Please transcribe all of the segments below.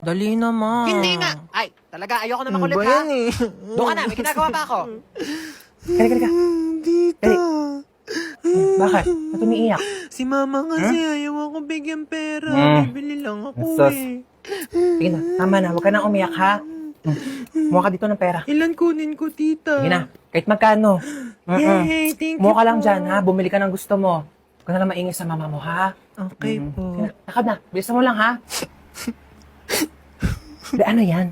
Dali naman. Hindi nga. Ay, talaga, ayoko na Ano makulit ba ha. yan eh? Doon ka na, may ginagawa pa ako. Kali. Dito. Bakit? Ba't umiiyak? Si mama kasi ayaw ako bigyan pera. Bibili lang ako Sus. eh. Sige na, tama na. Huwag ka nang umiyak, ha? Kumuha ka dito ng pera. Ilan kunin ko, tita? Sige na, kahit magkano. Yay, thank you Kumuha ka lang po. dyan, ha? Bumili ka ng gusto mo. Huwag ka na lang maingay sa mama mo, ha? Okay po. Sige na, lakad na. Bilisan mo lang, ha? Di, ano yan?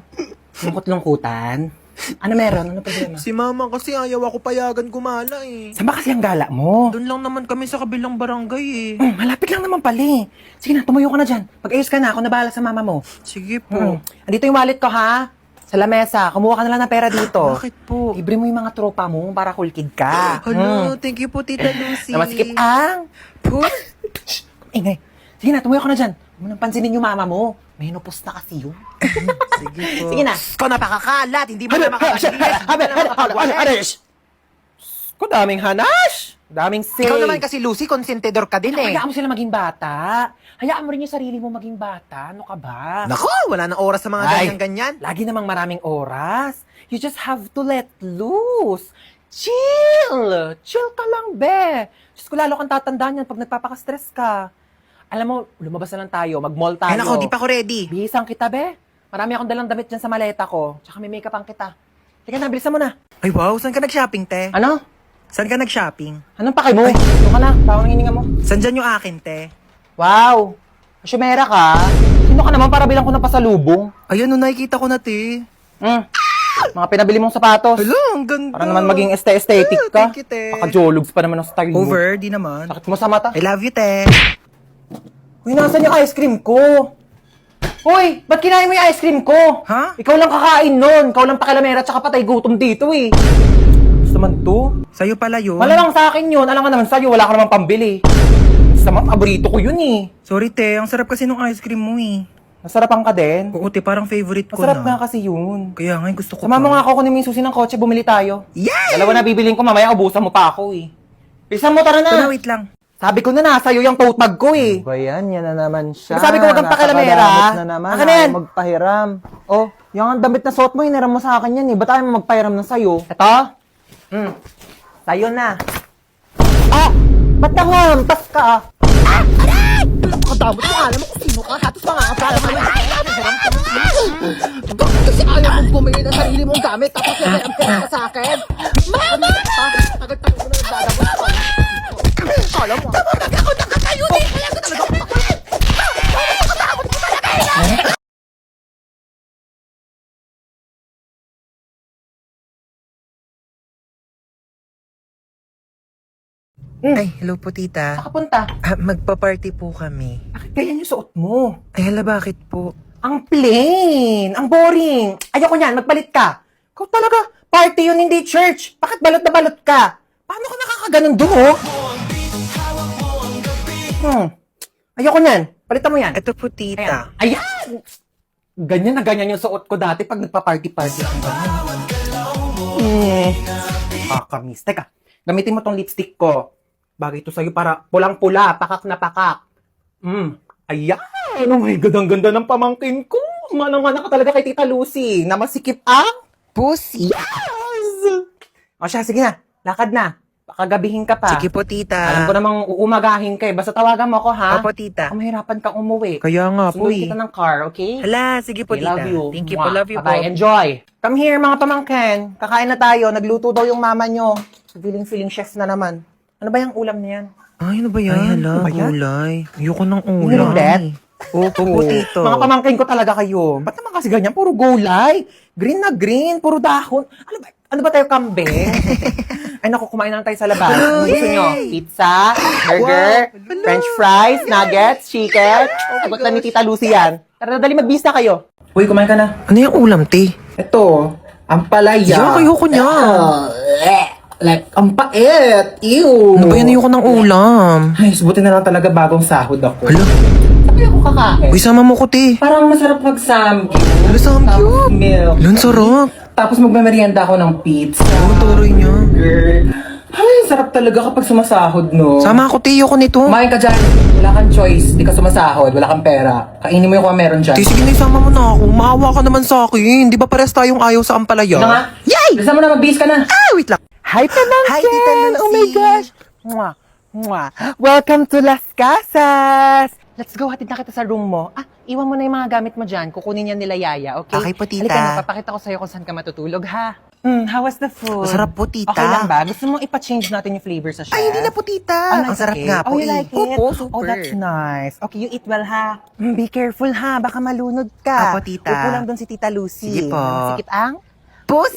Lungkot-lungkutan? Ano meron? Ano problema? Si mama kasi ayaw ako payagan gumala eh. Saan ba kasi ang gala mo? Doon lang naman kami sa kabilang barangay eh. Malapit lang naman pala eh. Sige na, tumayo ka na dyan. Pag-ayos ka na, ako na bahala sa mama mo. Sige po. Andito yung wallet ko, ha? Sa lamesa. Kumuha ka na lang ng pera dito. Bakit po? Libre mo yung mga tropa mo para cool kid ka. Hello, thank you po, Tita Lucy. Namaskip ang. Ingay. Sige na, tumayo ka na dyan. Huwag mo nang pansinin yung mama mo. May hinupos na kasi yun. Sige po. Sige na. Ikaw napakakalat, hindi mo na makakalinis. Ko daming hanas. Daming say. Ikaw naman kasi, Lucy, konsentidor ka din eh. Hayaan mo sila maging bata. Hayaan mo rin yung sarili mo maging bata. Ano ka ba? Nako, wala nang oras sa mga Ay. ganyan-ganyan. Lagi namang maraming oras. You just have to let loose. Chill! Chill ka lang, be. Diyos ko, lalo kang tatandaan yan pag nagpapaka-stress ka. Alam mo, lumabas na lang tayo, mag-mall tayo. Ay nako, di pa ako ready. Bihisan kita, be. Marami akong dalang damit dyan sa maleta ko. Tsaka may makeup ang kita. Teka na, bilisan mo na. Ay wow, saan ka nag-shopping, te? Ano? Saan ka nag-shopping? Anong pake mo? Doon ka na, tawang hininga mo. Saan dyan yung akin, te? Wow! Asyumera ka? Sino ka naman para bilang ko ng pasalubong? Ayan, nakikita ko na, te. Mga pinabili mong sapatos. Hala, ang ganda. Para naman maging aesthetic ka. Thank you, te. Nakajologs pa naman ang style mo. Over, di naman. Sakit mo sa mata. I love you, te. Uy, nasan yung ice cream ko? Uy, ba't kinain mo yung ice cream ko? Ha? Ikaw lang kakain nun. Ikaw lang pakilamera tsaka patay gutom dito eh. Gusto man to? Sa'yo pala yun. Malamang sa akin yun. Alam nga naman sa'yo, wala ka namang pambili. Sa mga paborito ko yun eh. Sorry, te. Ang sarap kasi nung ice cream mo, eh. Nasarapan ka din. Oo, te. Parang favorite ko Masarap na. nga kasi yun. Kaya nga, gusto ko Sama mo pa. nga ako kunin mo yung susi ng kotse, bumili tayo. Yay! Dalawa na bibilin ko, mamaya ubusan mo pa ako eh. Bilisan mo, tara Ito na. na, wait lang. Sabi ko na sa'yo yung tote bag ko eh. Ba yan? Yan na naman siya. Sabi ko, wag kang pakialamera. Nakakadamot na naman. Akin na yan. Ayaw magpahiram. Oh, yung damit na suot mo, hiniram mo sa akin yan eh. Ba't ayaw mo magpahiram na sa'yo? Ito? Sa'yo na. Ah! Ba't nangampas ka ah? Kadamot mo, alam mo kung sino ka. Hatos mga kapala mo. Bakit kasi ayaw mong bumili ng sarili mong gamit tapos nahiram ka sa akin? Mama! Tagal-tagal mo na nagdadabot ko. Alam mo. Kapag ako nakatayo din, kaya ko talaga makulit. Nakakatakot mo talaga yun. Ay, hello po, tita. Saan ka punta? Magpa-party po kami. Bakit ganyan yung suot mo? Ay, hala, bakit po? Ang plain! Ang boring! Ayoko niyan, magpalit ka! Ikaw talaga, party yun, hindi church! Bakit balot na balot ka? Paano ka nakakaganon doon, oh? Ayoko niyan, palitan mo yan. Ito po, tita. Ayan! Ganyan na ganyan yung suot ko dati pag nagpa-party-party ang ganyan. Kakamiss. Teka, gamitin mo tong lipstick ko. Bagay ito sa'yo para pulang-pula, pakak na pakak. Ayan! Oh my God, ang ganda ng pamangkin ko! Manang-mana ka talaga kay Tita Lucy na masikip ang Pussy. yes! O siya, sige na. Lakad na. Pakagabihin ka pa. Sige po, tita. Alam ko namang uumagahin ka eh. Basta tawagan mo ako, ha? Opo, tita. Kung mahirapan kang umuwi. Kaya nga po, Sunduin eh. kita ng car, okay? Hala, sige po, I tita. love you. Thank you po, love you po. Bye-bye. Enjoy. Come here, mga pamangkin. Kakain na tayo. Nagluto daw yung mama nyo. Feeling chef na naman. Ano ba yung ulam na yan? Ay, ano ba yan? Ay, hala, Ano ba yan? gulay. Ayoko ng Ininom ulit? Opo po, tito. Mga pamangkin ko talaga kayo. Ba't naman kasi ganyan? Puro gulay. Green na green. Puro dahon. Ano ba tayo, kambing? Ay, naku, kumain na lang tayo sa labas. Ano gusto nyo? Pizza, burger, french fries, nuggets, chicken. Sagot na ni Tita Lucy yan. Tara, dali magbista kayo. Uy, kumain ka na. Ano yung ulam, te? Ito, ang palaya. Yak, ayoko niya. Like, ang pait. Ew. Ano ba yan? Ayoko ng ulam. Ay, subutin na lang talaga bagong sahod ako. Hala. Sabi ako kakain. Uy, sama mo ko, te. Parang masarap mag-samgyup. Hala, samgyup. Milk. Lan, sarap. Tapos magmamerienda ako ng pizza. Ang turoy niya. Burger. Ay, sarap talaga kapag sumasahod, no? Sama ako, tiyo ko nito. Kumain ka dyan. Wala kang choice. Di ka sumasahod. Wala kang pera. Kainin mo yung kung meron dyan. Ti, sige na, isama mo na ako. Maawa ka naman sa akin. Di ba pares tayong ayaw sa ampalaya? Ano nga? Yay! Bilisan mo na, magbihis ka na. Ah, wait lang. Hi, Pamangkin! Hi, Tita Lucy! Oh my gosh! Mwah! Mwah! Welcome to Las Casas! Let's go, hatid na kita sa room mo. Iwan mo na yung mga gamit mo dyan. Kukunin yan nila Yaya, okay? Okay po, tita. Halika na, papakita ko sa'yo kung saan ka matutulog, ha? How was the food? Masarap po, tita. Okay lang ba? Gusto mo ipa-change natin yung flavor sa chef? Ay, hindi na po, tita. Ang nice, sarap okay. nga po. Oh, you like it? Opo, super. Oh, that's nice. Okay, you eat well, ha? Be careful, ha? Baka malunod ka. Apo, tita. Upo lang doon si Tita Lucy. Sige po. Sikit ang? Pus!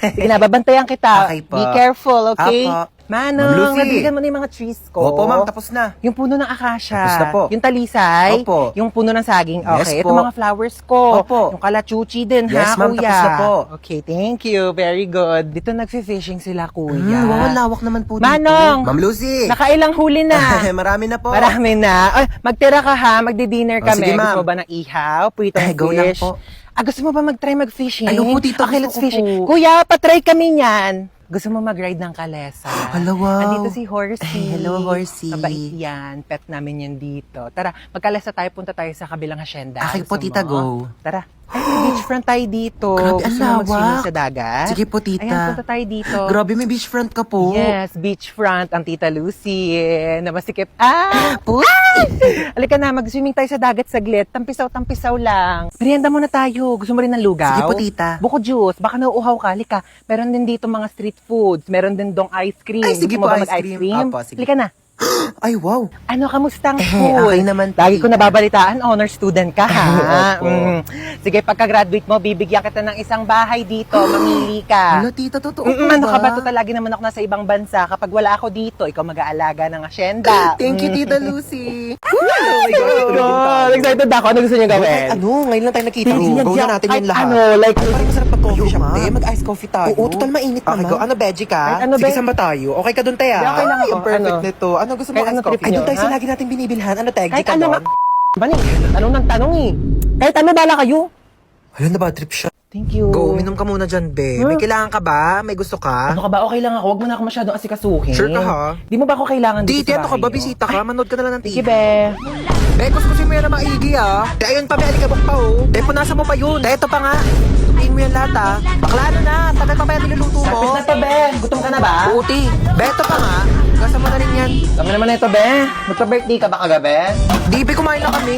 Sige na, babantayan kita. Okay po. Be careful, okay? Apo. Ma'am Manong, Lucy. nabigyan mo na yung mga trees ko. Opo, ma'am, tapos na. Yung puno ng akasya. Tapos na po. Yung talisay. Opo. Yung puno ng saging. Yes Okay, po. ito mga flowers ko. Opo. Yung kalachuchi din, Yes, ha, ma'am, kuya? tapos na po. Okay, thank you. Very good. Dito nagfi-fishing sila, kuya. Wow, lawak naman po dito. Manong! Ma'am Lucy. Nakailang huli na. Marami na po. Marami na. Ay, magtira ka ha, magdi-dinner Oh, kami. sige, ma'am. Gusto mo ba ng ihaw? Pritong fish? Go lang po. Gusto mo ba mag-try mag-fishing? Ano po, tita? Okay, Gusto let's ko fishing. po. Kuya, patry kami niyan. Gusto mo mag-ride ng kalesa? Hala, wow. Andito si Horsey. Hello, Horsey. Mabait yan. Pet namin yan dito. Tara, magkalesa tayo. Punta tayo sa kabilang hacienda. Okay po, Gusto tita, mo? go. Tara. Ay, may beachfront tayo dito. Grabe, ang Gusto mo mag-swimming lawak. sa dagat? Sige po, tita. Ayan, punta tayo dito. Grabe, may beachfront ka po. Yes, beachfront ang Tita Lucy. Na masikip. Po? Halika na, mag-swimming tayo sa dagat saglit. Tampisaw lang. Merienda muna tayo. Gusto mo rin ng lugaw? Sige po, tita. Buko juice. Baka nauuhaw ka. Halika. Meron din dito mga street foods. Meron din dong ice cream. Ay, sige Gusto mo po, ba ice mag-ice cream. Opo, sige. Halika na. Ay, wow. Ano, kamustang Eh, school? okay naman, Lagi ko tita. nababalitaan, honor student ka, ha? Opo. Sige, pagka-graduate mo, bibigyan kita ng isang bahay dito. Mamili ka. Hala, tita, totoo po Ano ka ba? ba? Total, lagi naman ako nasa ibang bansa. Kapag wala ako dito, ikaw mag-aalaga ng asyenda. Thank you, Tita Lucy. Oh my God! Excited ako. Ano gusto niyo gawin? Ay, ano? Ngayon lang tayo nakita. Go na natin yun lahat. Ano, like, Parang masarap mag-coffee shop, nga. te. Mag-ice coffee tayo. Oo, total mainit Okay, naman. go. Ano, veggie ka? Kahit ano, Sige, be- saan ba tayo? Okay ka dun, te, ah? Di, okay lang Ay, ako. ang perfect Ano? nito. Ano gusto mo Kahit ice ano trip coffee? Ay, nyo, doon tayo sa ha? lagi natin binibilhan. Ano, te? kahit ka ano doon? Bani, tanong ng tanong eh. Kahit ano, bala kayo. Ayun na ba, trip siya? Thank you. Go, uminom ka muna dyan, be. May kailangan ka ba? May gusto ka? Ano ka ba? Okay lang ako. Huwag mo na ako masyadong asikasuhin. Sure ka, ha? Di mo ba ako kailangan Di, dito sa ano ka bahay ba? niyo? Bisita ka? Manood ka na lang ng Sige, TV. be. Be, gusto mo yan na maigi, ah. Te, ayun pa, be. Alikabok pa, oh. Te, punasan mo pa yun. Te, ito pa nga. Tupiin mo yan lahat, ah. Bakla, ano na? Tagal pa ba yan niluluto mo? Tapos na to, be. Gutom ka na ba? Puti. Be, ito pa nga. Gasa mo na rin yan. Tama naman na ito, be. Magka-birthday ka ba kagabi? Di, be, kumain na kami.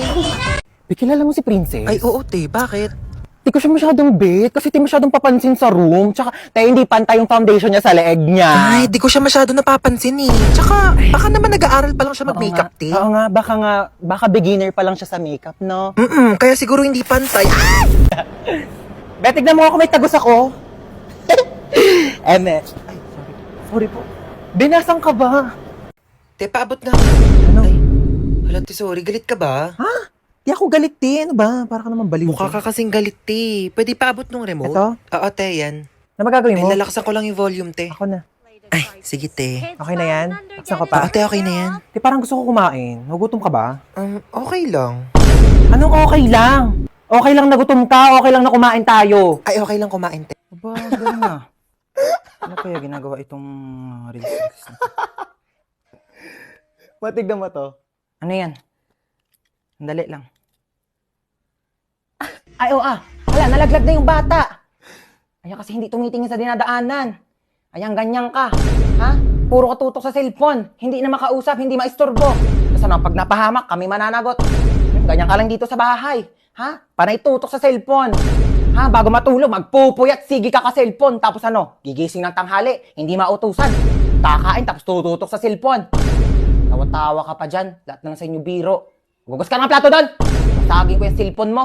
Be, kilala mo si Princess? Ay, oo, te. Bakit? Di ko siya masyadong bet kasi di masyadong papansin sa room. Tsaka, tayo hindi pantay yung foundation niya sa leeg niya. Ay, di ko siya masyado napapansin, eh. Tsaka, baka naman nag-aaral pa lang siya mag-makeup, te. Oo nga, baka beginner pa lang siya sa makeup, no? Kaya siguro hindi pantay. Bet, tignan mo ako, may tagos ako. Eme. Ay, sorry po. Binasang ka ba? Te, paabot na. Ano? Ay, hala, te, sorry. Galit ka ba? Ha? Di ako galit din. Ano ba? Para ka naman baliw. Mukha ka kasing galit, te. Pwede paabot nung remote? Ito? Oo, te, yan. Na magagawin Ay, mo? lalakasan ko lang yung volume, te. Ako na. Ay, sige, te. Okay na yan? Saan ka Oo, pa? te, okay na yan. Di parang gusto ko kumain. Nagutom ka ba? Okay lang. Anong okay lang? Okay lang nagutom ka, okay lang na kumain tayo. Ay, okay lang kumain, te. Aba, ganun na. Ano kaya ginagawa itong reels? Matignan mo to. Ano yan? Sandali lang. Ay, wala, nalaglag na yung bata. Ayan kasi hindi tumitingin sa dinadaanan. Ayan, ganyan ka. Ha? Puro ka tutok sa cellphone. Hindi na makausap, hindi maistorbo. Kasi ano, pag napahamak, kami mananagot. Ganyan ka lang dito sa bahay. Ha? Panay tutok sa cellphone. Ha? Bago matulog, magpupuyat, sige ka cellphone. Tapos ano, gigising ng tanghali, hindi mautusan. Kakain, tapos tututok sa cellphone. Tawa-tawa ka pa dyan. Lahat ng sa inyo biro. Gugas ka ng plato doon. Basagin ko yung cellphone mo.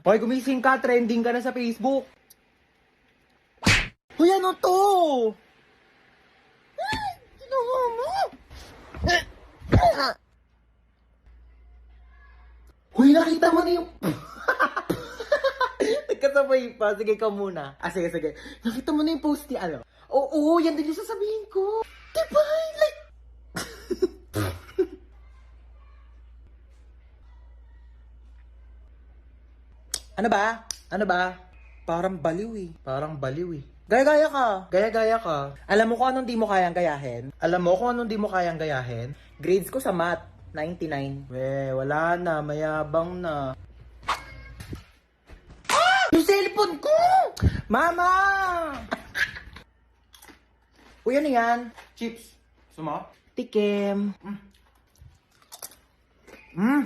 Hoy, gumising ka. Trending ka na sa Facebook. Hoy, ano to? Ginawa mo? Hoy, nakita mo na yung... Nagkasabay pa. Sige, ikaw muna. Sige. Nakita mo na yung post ni ano? Oo, yan din yung sasabihin ko. Diba? Like... Ano ba? Parang baliw eh. Gaya-gaya ka. Alam mo kung anong di mo kayang gayahin? Grades ko sa math, 99. Wala na. Mayabang na. Yung cellphone ko! Mama! Uy, ano yan? Chips. Gusto mo? Tikim. Ang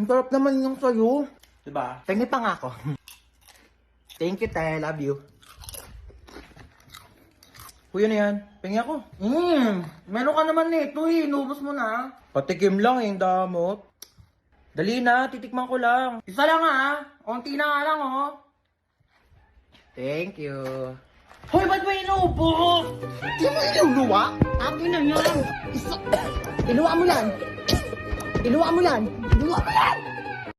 sarap naman yung sayo. Diba? Tingin pa nga ako. Thank you, Tay. Love you. Uy, ano yan? Pengi ako. Meron ka naman nito eh. Inubos mo na. Patikim lang eh, damot. Dali na, titikman ko lang. Isa lang ha. Unti na nga lang oh. Thank you. Hoy, ba't may inubos? Di mo inuwa? Akin na yan. Inuwa mo yan.